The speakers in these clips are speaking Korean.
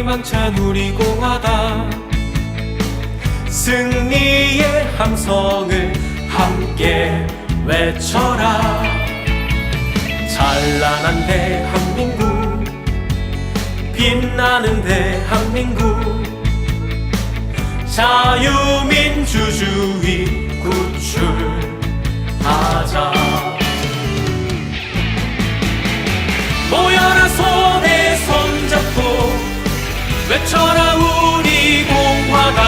희망찬 우리 공화당 승리의 함성을 함께 외쳐라. 찬란한 대한민국, 빛나는 대한민국, 자유민주주의 구출하자. 모여라 손에 손잡고 외쳐라 우리 공화당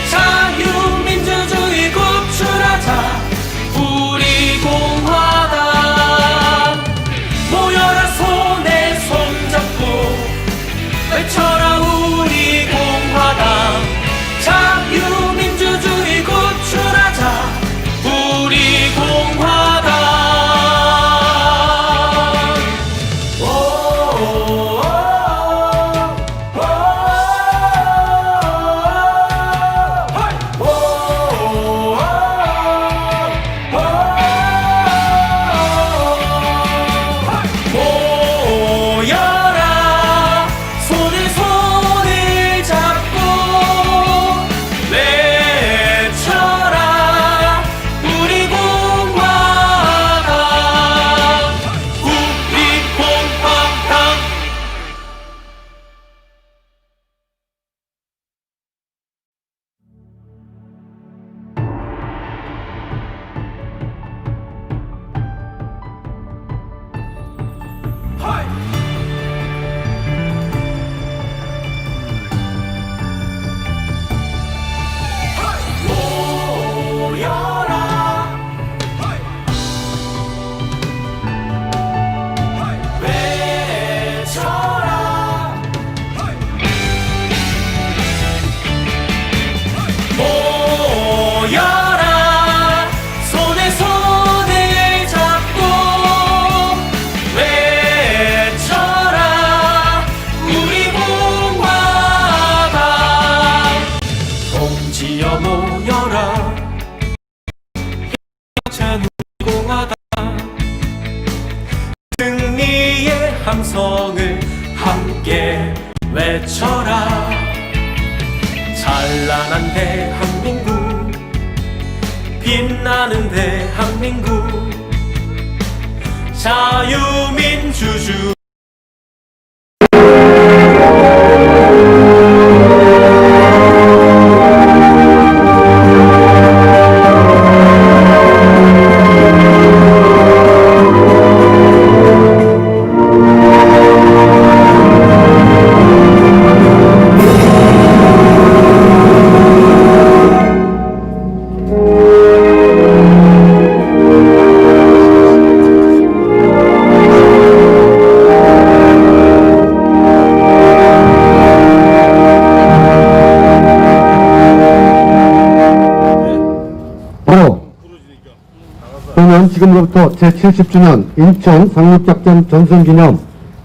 자유민주주의 구출하자. 우리 공화당 모여라 손에 손잡고 외쳐라 우리 공화당 자유민주주의 구출하자. 우리 공화당. 모여라 희망찬 우리 공화당 승리의 함성을 함께 외쳐라. 찬란한 대한민국, 빛나는 대한민국, 자유민주주의. 오늘 지금으로부터 제70주년 인천 상륙작전 전승기념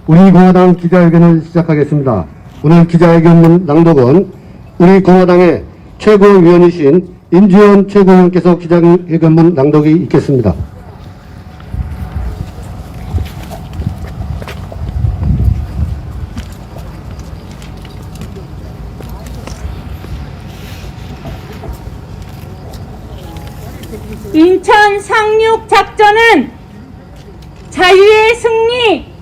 우리공화당 기자회견을 시작하겠습니다. 오늘 기자회견 낭독은 우리공화당의 최고위원이신 임주원 최고위원께서 기자회견문 낭독이 있겠습니다. 인천 상륙작전은 자유의 승리,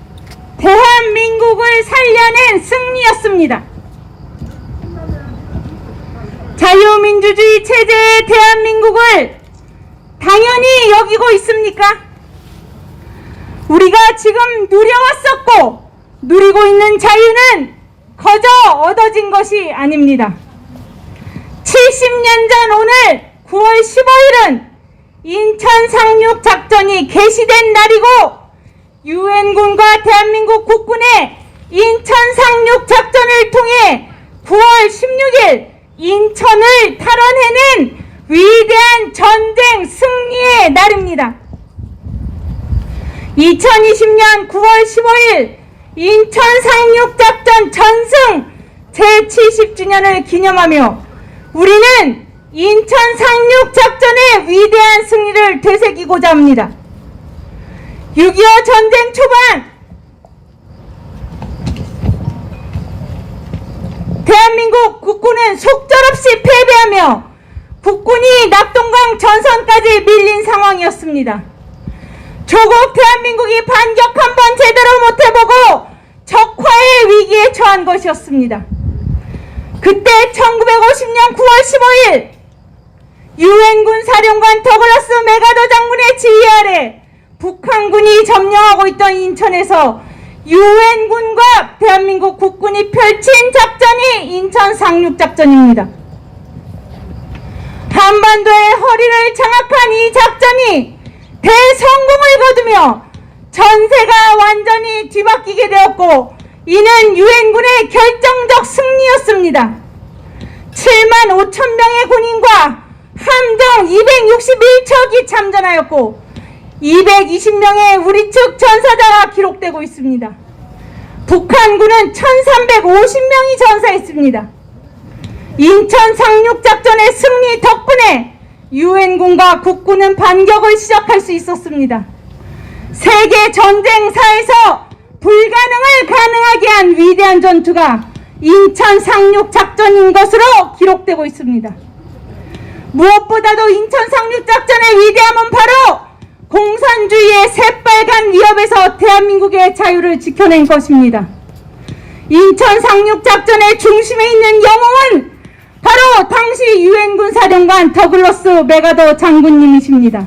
대한민국을 살려낸 승리였습니다. 자유민주주의 체제의 대한민국을 당연히 여기고 있습니까? 우리가 지금 누려왔었고 누리고 있는 자유는 거저 얻어진 것이 아닙니다. 70년 전 오늘 9월 15일은 인천 상륙작전이 개시된 날이고 유엔군과 대한민국 국군의 인천 상륙작전을 통해 9월 16일 인천을 탈환해낸 위대한 전쟁 승리의 날입니다. 2020년 9월 15일 인천 상륙작전 전승 제70주년을 기념하며 우리는 인천 상륙작전의 위대한 승리를 되새기고자 합니다. 6.25 전쟁 초반 국군은 속절없이 패배하며 국군이 낙동강 전선까지 밀린 상황이었습니다. 조국 대한민국이 반격 한번 제대로 못해보고 적화의 위기에 처한 것이었습니다. 그때 1950년 9월 15일 유엔군 사령관 더글라스 메가더 장군의 지휘 아래 북한군이 점령하고 있던 인천에서 유엔군과 대한민국 국군이 펼친 작전이 인천 상륙작전입니다. 한반도의 허리를 장악한 이 작전이 대성공을 거두며 전세가 완전히 뒤바뀌게 되었고, 이는 유엔군의 결정적 승리였습니다. 7만 5천 명의 군인과 함정 261척이 참전하였고 220명의 우리 측 전사자가 기록되고 있습니다. 북한군은 1350명이 전사했습니다. 인천 상륙작전의 승리 덕분에 유엔군과 국군은 반격을 시작할 수 있었습니다. 세계 전쟁사에서 불가능을 가능하게 한 위대한 전투가 인천 상륙작전인 것으로 기록되고 있습니다. 무엇보다도 인천 상륙작전의 위대함은 바로 공산주의의 새빨간 위협에서 대한민국의 자유를 지켜낸 것입니다. 인천 상륙작전의 중심에 있는 영웅은 바로 당시 유엔군 사령관 더글러스 메가더 장군님이십니다.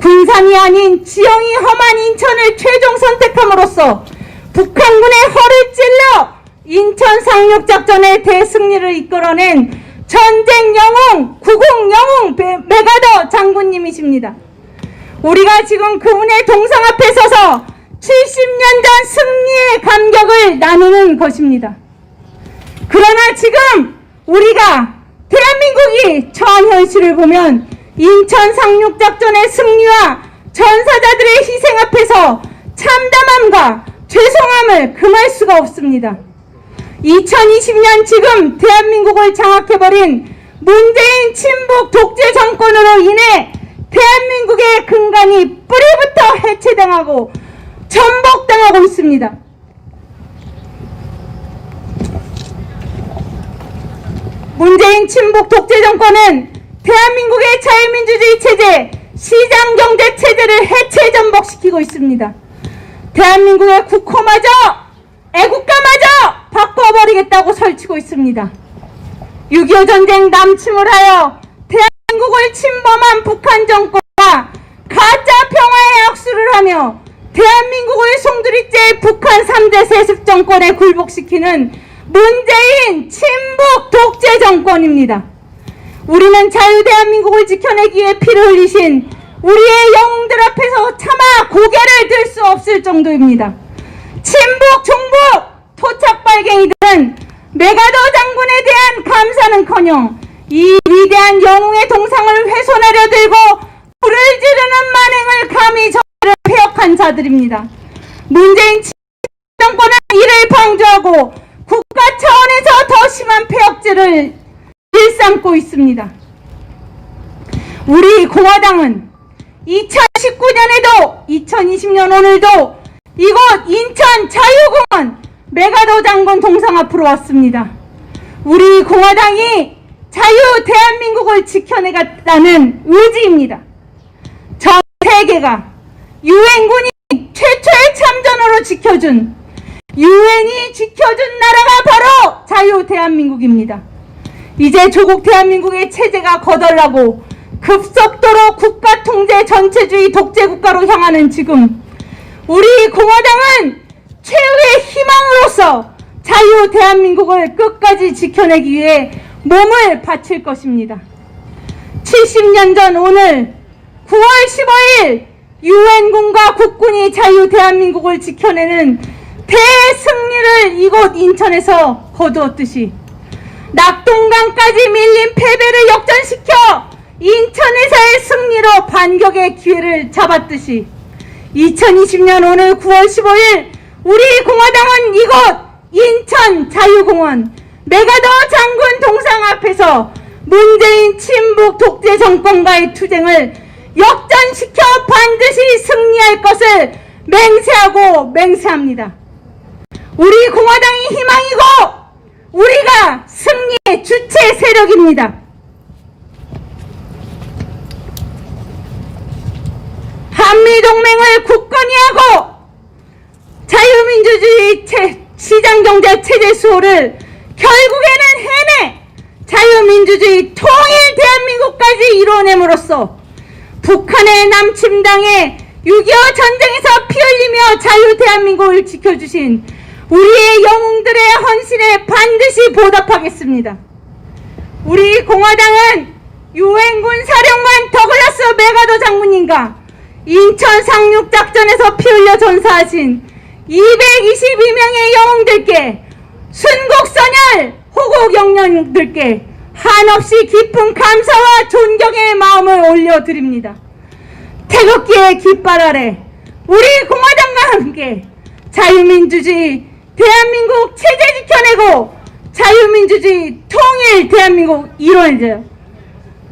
군산이 아닌 지형이 험한 인천을 최종 선택함으로써 북한군의 허를 찔러 인천 상륙작전의 대승리를 이끌어낸 전쟁 영웅, 구국 영웅 메가더 장군님이십니다. 우리가 지금 그분의 동상 앞에 서서 70년 전 승리의 감격을 나누는 것입니다. 그러나 지금 우리가 대한민국이 처한 현실을 보면 인천 상륙작전의 승리와 전사자들의 희생 앞에서 참담함과 죄송함을 금할 수가 없습니다. 2020년 지금 대한민국을 장악해버린 문재인 친북 독재 정권으로 인해 대한민국의 근간이 뿌리부터 해체당하고 전복당하고 있습니다. 문재인 친북 독재 정권은 대한민국의 자유민주주의 체제, 시장경제 체제를 해체 전복시키고 있습니다. 대한민국의 국호마저, 애국가마저 바꿔버리겠다고 설치고 있습니다. 6.25 전쟁 남침을 하여 대한민국을 침범한 북한 정권과 가짜 평화의 악수를 하며 대한민국을 송두리째 북한 3대 세습 정권에 굴복시키는 문재인 친북 독재 정권입니다. 우리는 자유 대한민국을 지켜내기 위해 피를 흘리신 우리의 영웅들 앞에서 차마 고개를 들 수 없을 정도입니다. 친북, 종북, 토착발갱이들은 메가더 장군에 대한 감사는커녕 이 위대한 영웅의 동상을 훼손하려 들고 불을 지르는 만행을 감히 저를 폐역한 자들입니다. 문재인 정권은 이를 방조하고 국가 차원에서 더 심한 폐역죄를 일삼고 있습니다. 우리 공화당은 2019년에도 2020년 오늘도 이곳 인천 자유공원 메가더 장군 동상 앞으로 왔습니다. 우리 공화당이 자유 대한민국을 지켜내겠다는 의지입니다. 전 세계가 유엔군이 최초의 참전으로 지켜준, 유엔이 지켜준 나라가 바로 자유 대한민국입니다. 이제 조국 대한민국의 체제가 거덜나고 급속도로 국가 통제 전체주의 독재 국가로 향하는 지금, 우리 공화당은 최후의 희망으로서 자유 대한민국을 끝까지 지켜내기 위해 몸을 바칠 것입니다. 70년 전 오늘 9월 15일 유엔군과 국군이 자유 대한민국을 지켜내는 대승리를 이곳 인천에서 거두었듯이 낙동강까지 밀린 패배를 역전시켜 인천에서의 승리로 반격의 기회를 잡았듯이 2020년 오늘 9월 15일 우리 공화당은 이곳 인천 자유공원 메가더 장군 동상 앞에서 문재인 친북 독재 정권과의 투쟁을 역전시켜 반드시 승리할 것을 맹세하고 맹세합니다. 우리 공화당이 희망이고 우리가 승리 노력입니다. 한미동맹을 굳건히 하고 자유민주주의 시장경제 체제 수호를 결국에는 해내 자유민주주의 통일 대한민국까지 이뤄냄으로써 북한의 남침당에 6.25 전쟁에서 피 흘리며 자유 대한민국을 지켜주신 우리의 영웅들의 헌신에 반드시 보답하겠습니다. 우리 공화당은 유엔군 사령관 더글라스 메가더 장군님과 인천 상륙작전에서 피 흘려 전사하신 222명의 영웅들께 순국선열 호국영령들께 한없이 깊은 감사와 존경의 마음을 올려드립니다. 태극기의 깃발 아래 우리 공화당과 함께 자유민주주의 대한민국 체제 지켜내고 자유민주주의 통일 대한민국 이뤄내죠.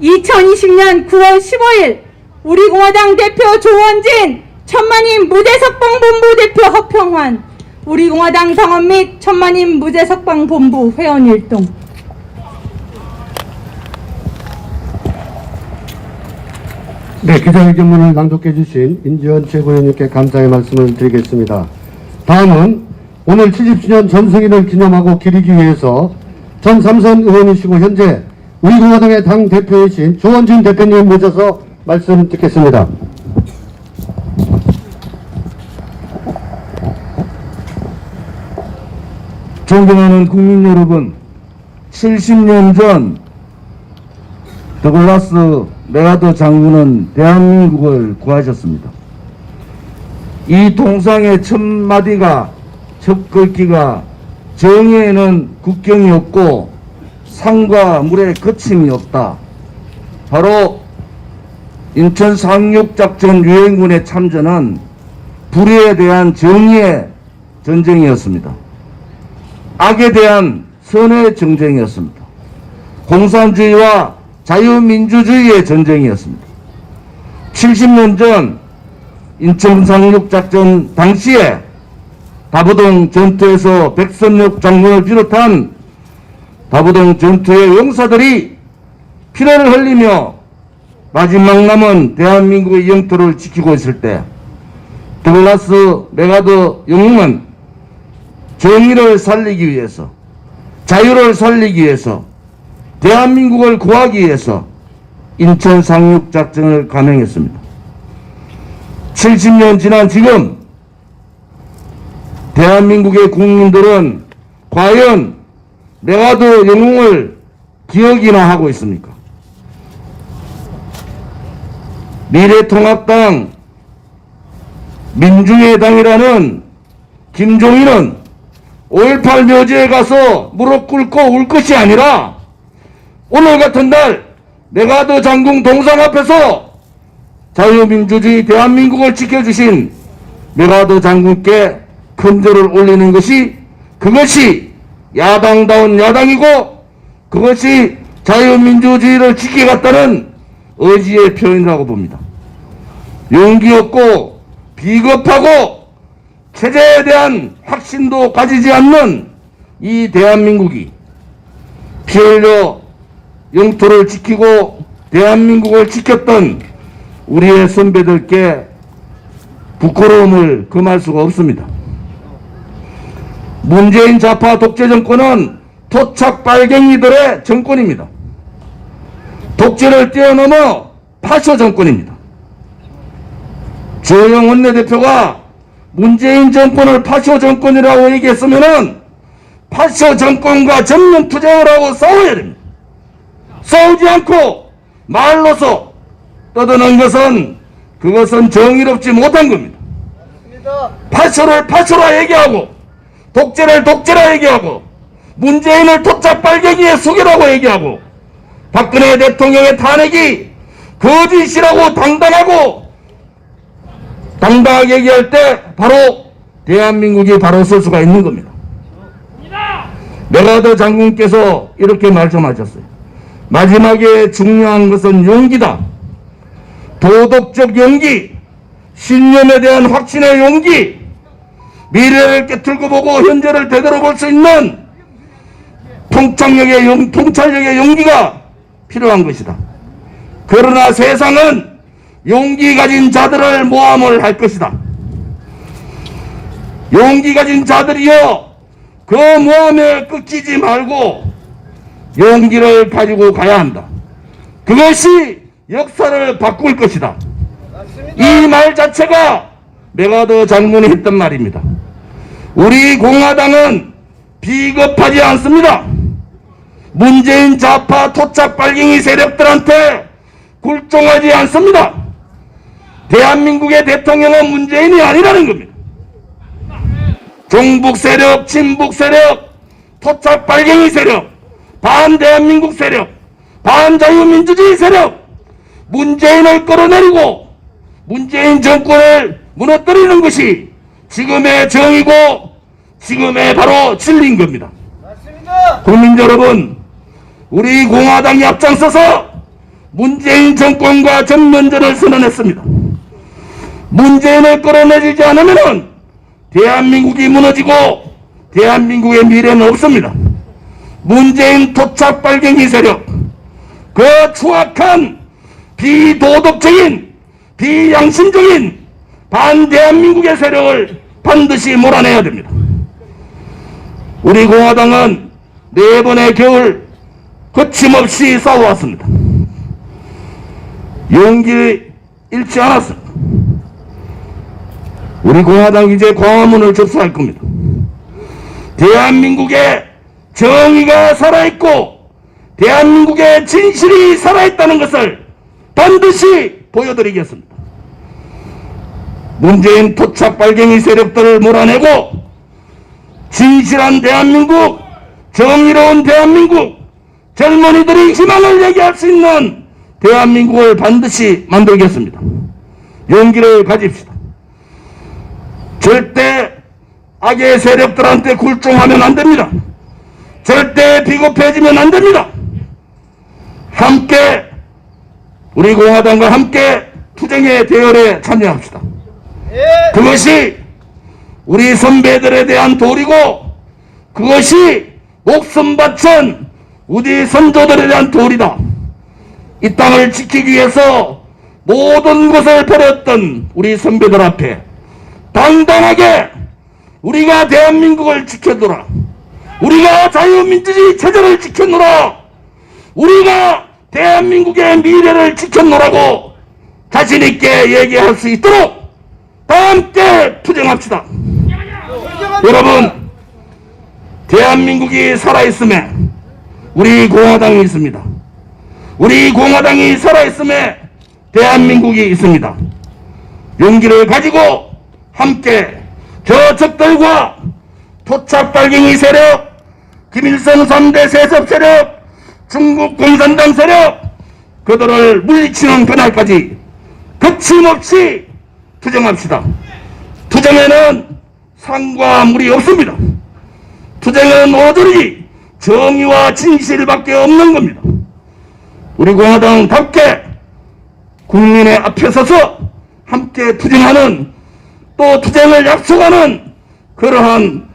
2020년 9월 15일 우리 공화당 대표 조원진, 천만인 무죄석방본부 대표 허평환, 우리 공화당 당원 및 천만인 무죄석방본부 회원일동. 네, 기자회견문을 낭독해 주신 인지원 최고위원님께 감사의 말씀을 드리겠습니다. 다음은 오늘 70주년 전승일을 기념하고 기리기 위해서 전 삼선 의원이시고 현재 우리 공화당의 당 대표이신 조원진 대표님 모셔서 말씀 듣겠습니다. 존경하는 국민 여러분, 70년 전 더글라스 메가더 장군은 대한민국을 구하셨습니다. 이 동상의 첫 마디가, 첫 글귀가 정의에는 국경이 없고 산과 물에 거침이 없다. 바로 인천 상륙작전 유엔군의 참전은 불의에 대한 정의의 전쟁이었습니다. 악에 대한 선의 전쟁이었습니다. 공산주의와 자유민주주의의 전쟁이었습니다. 70년 전 인천 상륙작전 당시에 다부동 전투에서 백선엽 장군을 비롯한 다부동 전투의 용사들이 피를 흘리며 마지막 남은 대한민국의 영토를 지키고 있을 때 더글라스 메가더 영웅은 정의를 살리기 위해서, 자유를 살리기 위해서, 대한민국을 구하기 위해서 인천 상륙작전을 감행했습니다. 70년 지난 지금 대한민국의 국민들은 과연 메가더 영웅을 기억이나 하고 있습니까? 미래통합당 민중의당이라는 김종인은 5.18 묘지에 가서 무릎 꿇고 울 것이 아니라 오늘 같은 날 메가더 장군 동상 앞에서 자유민주주의 대한민국을 지켜주신 메가더 장군께 큰절을 올리는 것이, 그것이 야당다운 야당이고 그것이 자유민주주의를 지켜갔다는 의지의 표현이라고 봅니다. 용기 없고 비겁하고 체제에 대한 확신도 가지지 않는 이 대한민국이 피 흘려 영토를 지키고 대한민국을 지켰던 우리의 선배들께 부끄러움을 금할 수가 없습니다. 문재인 좌파 독재 정권은 토착 빨갱이들의 정권입니다. 독재를 뛰어넘어 파쇼 정권입니다. 주호영 원내대표가 문재인 정권을 파쇼 정권이라고 얘기했으면은 파쇼 정권과 전면 투쟁을 하고 싸워야 됩니다. 싸우지 않고 말로서 떠드는 것은 그것은 정의롭지 못한 겁니다. 파쇼를 파쇼라 얘기하고 독재를 독재라 얘기하고 문재인을 토착 빨갱이의 수괴라고 얘기하고 박근혜 대통령의 탄핵이 거짓이라고 당당하게 얘기할 때 바로 대한민국이 바로 설 수가 있는 겁니다. 메가더 장군께서 이렇게 말씀하셨어요. 마지막에 중요한 것은 용기다. 도덕적 용기, 신념에 대한 확신의 용기, 미래를 깨틀고 보고 현재를 되돌아볼 수 있는 통찰력의 용기가 필요한 것이다. 그러나 세상은 용기 가진 자들을 모함을 할 것이다. 용기 가진 자들이여, 그 모함에 꺾이지 말고 용기를 가지고 가야 한다. 그것이 역사를 바꿀 것이다. 이 말 자체가 메가더 장군이 했던 말입니다. 우리 공화당은 비겁하지 않습니다. 문재인 좌파 토착 빨갱이 세력들한테 굴종하지 않습니다. 대한민국의 대통령은 문재인이 아니라는 겁니다. 종북 세력, 친북 세력, 토착 빨갱이 세력, 반대한민국 세력, 반자유민주주의 세력, 문재인을 끌어내리고 문재인 정권을 무너뜨리는 것이 지금의 정의고 지금의 바로 진리인 겁니다. 국민 여러분, 우리 공화당이 앞장서서 문재인 정권과 전면전을 선언했습니다. 문재인을 끌어내리지 않으면 대한민국이 무너지고 대한민국의 미래는 없습니다. 문재인 토착 빨갱이 세력, 그 추악한 비도덕적인 비양심적인 반대한민국의 세력을 반드시 몰아내야 됩니다. 우리 공화당은 4번의 겨울 거침없이 싸워왔습니다. 용기 잃지 않았습니다. 우리 공화당 이제 광화문을 접수할 겁니다. 대한민국의 정의가 살아있고 대한민국의 진실이 살아있다는 것을 반드시 보여드리겠습니다. 문재인 토착 빨갱이 세력들을 몰아내고 진실한 대한민국, 정의로운 대한민국, 젊은이들이 희망을 얘기할 수 있는 대한민국을 반드시 만들겠습니다. 용기를 가집시다. 절대 악의 세력들한테 굴종하면 안 됩니다. 절대 비겁해지면 안 됩니다. 함께 우리 공화당과 함께 투쟁의 대열에 참여합시다. 그것이 우리 선배들에 대한 도리고 그것이 목숨 바친 우리 선조들에 대한 도리다. 이 땅을 지키기 위해서 모든 것을 버렸던 우리 선배들 앞에 당당하게 우리가 대한민국을 지켜노라. 우리가 자유민주주의 체제를 지켜노라. 우리가 대한민국의 미래를 지켜노라고 자신있게 얘기할 수 있도록 다 함께 투쟁합시다. 여러분, 대한민국이 살아있음에 우리 공화당이 있습니다. 우리 공화당이 살아있음에 대한민국이 있습니다. 용기를 가지고 함께 저 적들과 토착 빨갱이 세력, 김일성 3대 세습 세력, 중국 공산당 세력, 그들을 물리치는 그날까지 거침없이 투쟁합시다. 투쟁에는 상과 물이 없습니다. 투쟁은 오로지 정의와 진실밖에 없는 겁니다. 우리 공화당답게 국민의 앞에 서서 함께 투쟁하는, 또 투쟁을 약속하는 그러한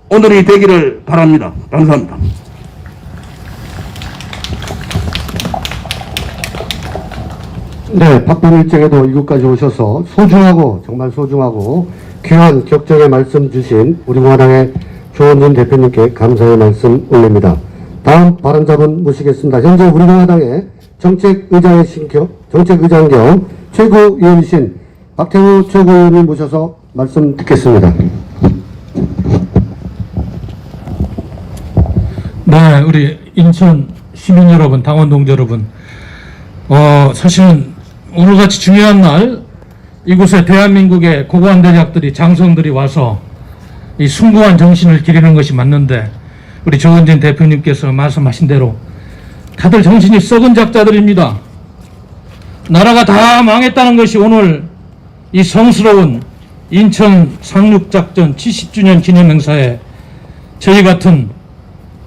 오늘이 되기를 바랍니다. 감사합니다. 네, 바쁜 일정에도 이곳까지 오셔서 소중하고 정말 소중하고 귀한 격정의 말씀 주신 우리 공화당의 조원준 대표님께 감사의 말씀 올립니다. 다음 발언자분 모시겠습니다. 현재 우리 공화당의 정책의장이신 정책의장 겸 최고위원이신 박태우 최고위원님 모셔서 말씀 듣겠습니다. 네, 우리 인천 시민 여러분, 당원 동지 여러분, 사실은 오늘같이 중요한 날 이곳에 대한민국의 고고한 대작들이, 장성들이 와서 이 숭고한 정신을 기리는 것이 맞는데, 우리 조원진 대표님께서 말씀하신 대로 다들 정신이 썩은 작자들입니다. 나라가 다 망했다는 것이 오늘 이 성스러운 인천 상륙작전 70주년 기념행사에 저희 같은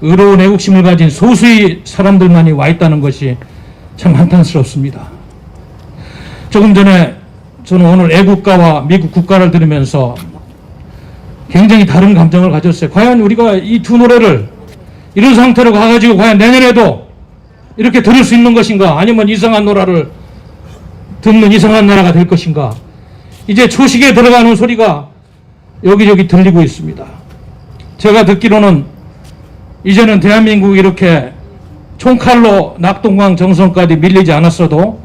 의로운 애국심을 가진 소수의 사람들만이 와 있다는 것이 참 한탄스럽습니다. 조금 전에 저는 오늘 애국가와 미국 국가를 들으면서 굉장히 다른 감정을 가졌어요. 과연 우리가 이 두 노래를 이런 상태로 가가지고 과연 내년에도 이렇게 들을 수 있는 것인가? 아니면 이상한 노래를 듣는 이상한 나라가 될 것인가? 이제 초식에 들어가는 소리가 여기저기 들리고 있습니다. 제가 듣기로는 이제는 대한민국이 이렇게 총칼로 낙동강 정선까지 밀리지 않았어도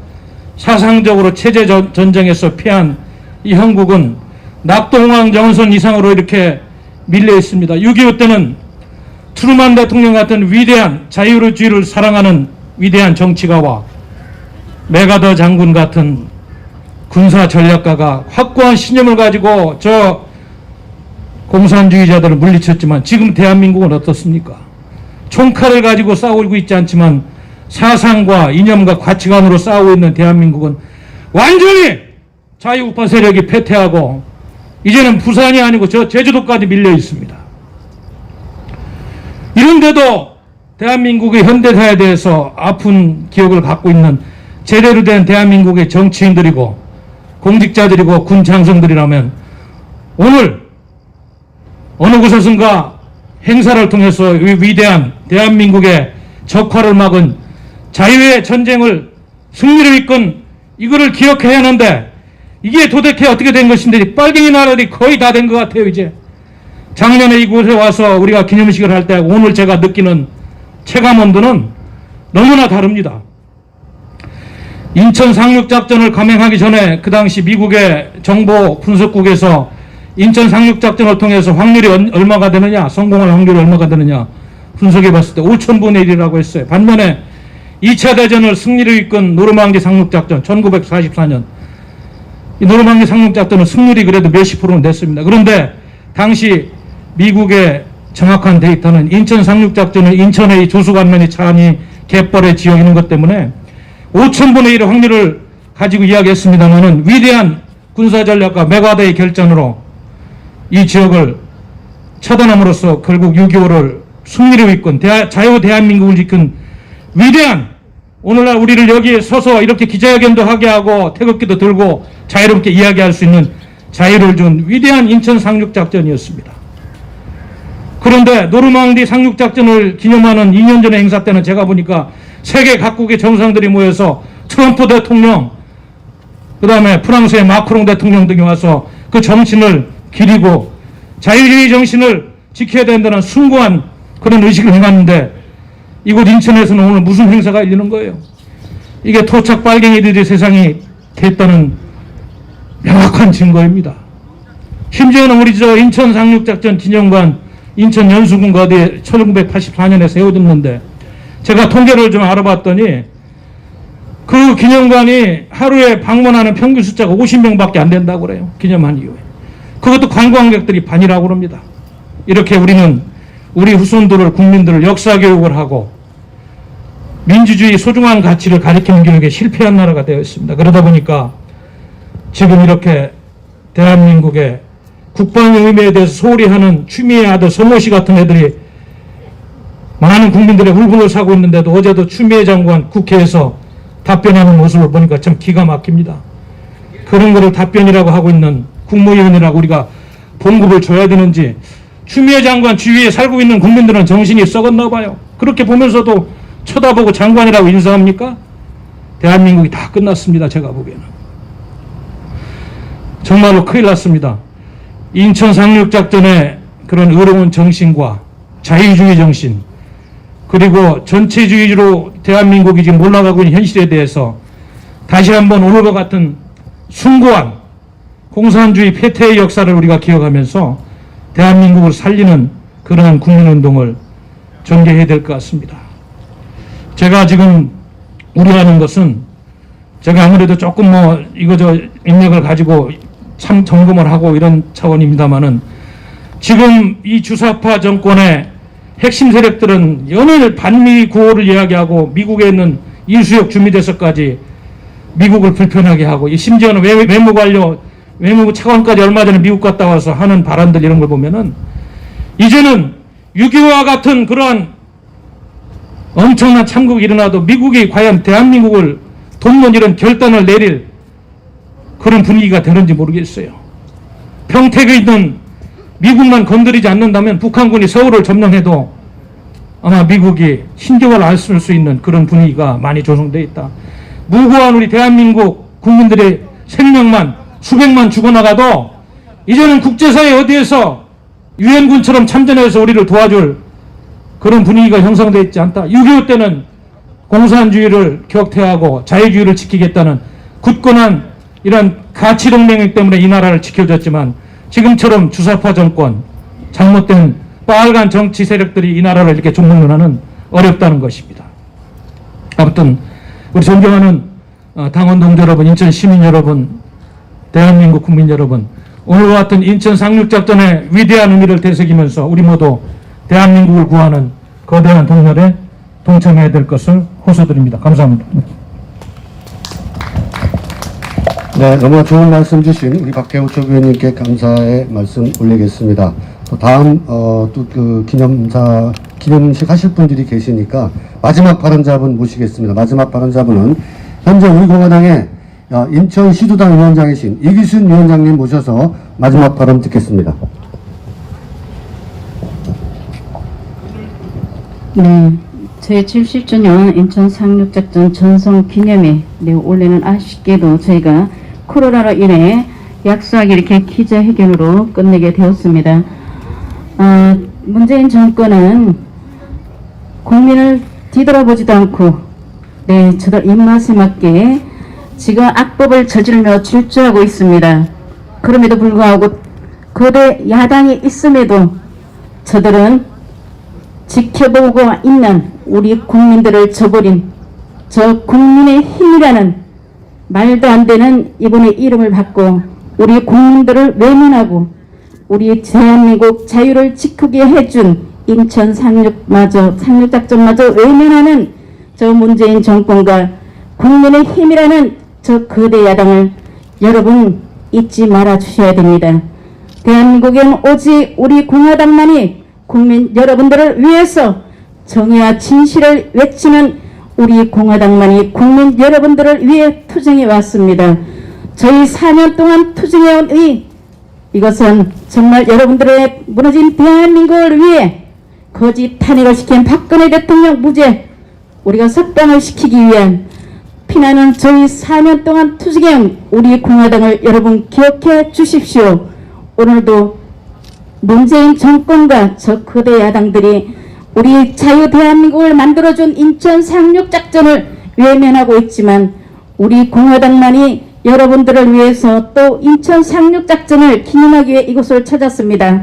사상적으로 체제 전쟁에서 피한 이 한국은 낙동강 정선 이상으로 이렇게 밀려 있습니다. 6.25 때는 트루만 대통령 같은 위대한 자유주의를 사랑하는 위대한 정치가와 메가더 장군 같은 군사 전략가가 확고한 신념을 가지고 저 공산주의자들을 물리쳤지만 지금 대한민국은 어떻습니까? 총칼을 가지고 싸우고 있지 않지만 사상과 이념과 가치관으로 싸우고 있는 대한민국은 완전히 자유우파 세력이 패퇴하고 이제는 부산이 아니고 저 제주도까지 밀려 있습니다. 이런데도 대한민국의 현대사에 대해서 아픈 기억을 갖고 있는 제대로 된 대한민국의 정치인들이고 공직자들이고 군 장성들이라면 오늘 어느 곳에선가 행사를 통해서 위대한 대한민국의 적화를 막은 자유의 전쟁을 승리를 이끈 이거를 기억해야 하는데 이게 도대체 어떻게 된 것인데 빨갱이 나라들이 거의 다 된 것 같아요. 이제 작년에 이곳에 와서 우리가 기념식을 할 때 오늘 제가 느끼는 체감 온도는 너무나 다릅니다. 인천 상륙작전을 감행하기 전에 그 당시 미국의 정보 분석국에서 인천 상륙작전을 통해서 확률이 얼마가 되느냐, 성공할 확률이 얼마가 되느냐 분석해 봤을 때 5,000분의 1이라고 했어요. 반면에 2차 대전을 승리를 이끈 노르망디 상륙작전 1944년 이 노르망디 상륙작전은 승률이 그래도 몇십 프로는 됐습니다. 그런데 당시 미국의 정확한 데이터는 인천 상륙작전은 인천의 이 조수관면이 차니 갯벌의 지역 있는 것 때문에 5,000분의 1의 확률을 가지고 이야기했습니다만은 위대한 군사전략가 메가더의 결전으로 이 지역을 차단함으로써 결국 6.25를 승리로 이끈 자유 대한민국을 이끈 위대한 오늘날 우리를 여기에 서서 이렇게 기자회견도 하게 하고 태극기도 들고 자유롭게 이야기할 수 있는 자유를 준 위대한 인천 상륙작전이었습니다. 그런데 노르망디 상륙작전을 기념하는 2년 전의 행사 때는 제가 보니까 세계 각국의 정상들이 모여서 트럼프 대통령 그 다음에 프랑스의 마크롱 대통령 등이 와서 그 정신을 기리고 자유주의 정신을 지켜야 된다는 숭고한 그런 의식을 해놨는데 이곳 인천에서는 오늘 무슨 행사가 열리는 거예요? 이게 토착 빨갱이들의 세상이 됐다는 명확한 증거입니다. 심지어는 우리 저 인천 상륙작전 기념관 인천 연수군가 어디에 1984년에 세워졌는데 제가 통계를 좀 알아봤더니 그 기념관이 하루에 방문하는 평균 숫자가 50명밖에 안 된다고 그래요. 기념한 이후에. 그것도 관광객들이 반이라고 그럽니다. 이렇게 우리는 우리 후손들을 국민들을 역사 교육을 하고 민주주의 소중한 가치를 가르치는 교육에 실패한 나라가 되어 있습니다. 그러다 보니까 지금 이렇게 대한민국의 국방의 의미에 대해서 소홀히 하는 추미애 아들 서모 씨 같은 애들이 많은 국민들의 울분을 사고 있는데도 어제도 추미애 장관 국회에서 답변하는 모습을 보니까 참 기가 막힙니다. 그런 거를 답변이라고 하고 있는 국무위원이라고 우리가 봉급을 줘야 되는지 추미애 장관 주위에 살고 있는 국민들은 정신이 썩었나 봐요. 그렇게 보면서도 쳐다보고 장관이라고 인사합니까? 대한민국이 다 끝났습니다. 제가 보기에는. 정말로 큰일 났습니다. 인천 상륙작전의 그런 의로운 정신과 자유주의 정신 그리고 전체주의로 대한민국이 지금 올라가고 있는 현실에 대해서 다시 한번 오늘과 같은 숭고한 공산주의 패퇴의 역사를 우리가 기억하면서 대한민국을 살리는 그러한 국민운동을 전개해야 될 것 같습니다. 제가 지금 우려하는 것은 제가 아무래도 조금 이거저 인력을 가지고 참 점검을 하고 이런 차원입니다만은 지금 이 주사파 정권의 핵심 세력들은 연일 반미 구호를 이야기하고 미국에 있는 이수혁 주미대사까지 미국을 불편하게 하고 심지어는 외무부 차관까지 얼마 전에 미국 갔다 와서 하는 발언들 이런 걸 보면은 이제는 6.25와 같은 그러한 엄청난 참국이 일어나도 미국이 과연 대한민국을 돕는 이런 결단을 내릴 그런 분위기가 되는지 모르겠어요. 평택에 있는 미국만 건드리지 않는다면 북한군이 서울을 점령해도 아마 미국이 신경을 안 쓸 수 있는 그런 분위기가 많이 조성되어 있다. 무고한 우리 대한민국 국민들의 생명만 수백만 죽어나가도 이제는 국제사회 어디에서 유엔군처럼 참전해서 우리를 도와줄 그런 분위기가 형성되어 있지 않다. 6.25 때는 공산주의를 격퇴하고 자유주의를 지키겠다는 굳건한 이런 가치동맹 때문에 이 나라를 지켜줬지만 지금처럼 주사파 정권, 잘못된 빨간 정치 세력들이 이 나라를 이렇게 종먹는 한은 어렵다는 것입니다. 아무튼 우리 존경하는 당원 동지 여러분, 인천 시민 여러분, 대한민국 국민 여러분, 오늘과 같은 인천 상륙작전의 위대한 의미를 되새기면서 우리 모두 대한민국을 구하는 거대한 동렬에 동참해야 될 것을 호소드립니다. 감사합니다. 네, 너무 좋은 말씀 주신 우리 박태우 최고위원님께 감사의 말씀 올리겠습니다. 또 다음 또 그 기념식 하실 분들이 계시니까 마지막 발언자분 모시겠습니다. 마지막 발언자분은 현재 우리 공화당의 인천시도당 위원장이신 이기순 위원장님 모셔서 마지막 발언 듣겠습니다. 네, 제70주년 인천 상륙작전 전성 기념회 올해는 아쉽게도 저희가 코로나로 인해 약소하게 이렇게 기자회견으로 끝내게 되었습니다. 문재인 정권은 국민을 뒤돌아보지도 않고 저들 입맛에 맞게 지금 악법을 저지르며 질주하고 있습니다. 그럼에도 불구하고 거대 야당이 있음에도 저들은 지켜보고 있는 우리 국민들을 저버린 저 국민의 힘이라는 말도 안 되는 이번에 이름을 받고 우리 국민들을 외면하고 우리 대한민국 자유를 지키게 해준 인천 상륙작전마저 외면하는 저 문재인 정권과 국민의 힘이라는 저 거대 야당을 여러분 잊지 말아 주셔야 됩니다. 대한민국엔 오직 우리 공화당만이 국민 여러분들을 위해서 정의와 진실을 외치는 우리 공화당만이 국민 여러분들을 위해 투쟁해 왔습니다. 저희 4년 동안 투쟁해온 이것은 정말 여러분들의 무너진 대한민국을 위해 거짓 탄핵을 시킨 박근혜 대통령 무죄 우리가 석방을 시키기 위한 피나는 저희 4년 동안 투쟁해온 우리 공화당을 여러분 기억해 주십시오. 오늘도 문재인 정권과 저 거대 야당들이 우리 자유 대한민국을 만들어준 인천 상륙작전을 외면하고 있지만 우리 공화당만이 여러분들을 위해서 또 인천 상륙작전을 기념하기 위해 이곳을 찾았습니다.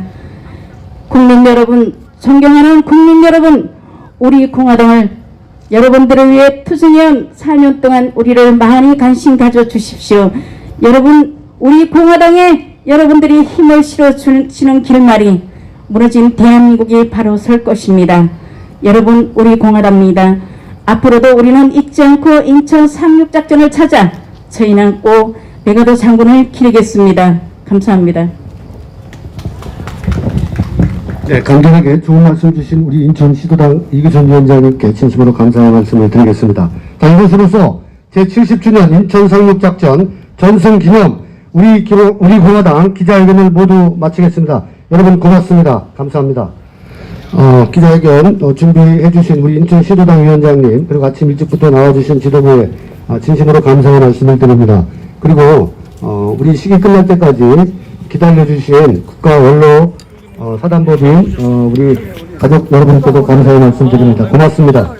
국민 여러분, 존경하는 국민 여러분, 우리 공화당을 여러분들을 위해 투쟁해온 4년 동안 우리를 많이 관심 가져주십시오. 여러분, 우리 공화당에 여러분들이 힘을 실어주시는 길말이 무너진 대한민국이 바로 설 것입니다. 여러분, 우리 공화당입니다. 앞으로도 우리는 잊지 않고 인천 상륙작전을 찾아 저희는 꼭 메가더 장군을 기리겠습니다. 감사합니다. 네, 간결하게 좋은 말씀 주신 우리 인천시도당 이기순 위원장님께 진심으로 감사의 말씀을 드리겠습니다. 자, 이것으로서 제70주년 인천 상륙작전 전승기념 우리 공화당 기자회견을 모두 마치겠습니다. 여러분 고맙습니다. 감사합니다. 기자회견 준비해 주신 우리 인천시도당 위원장님 그리고 아침 일찍부터 나와주신 지도부에 진심으로 감사의 말씀을 드립니다. 그리고 우리 시기 끝날 때까지 기다려주신 국가 원로 사단법인 우리 가족 여러분께도 감사의 말씀 드립니다. 고맙습니다.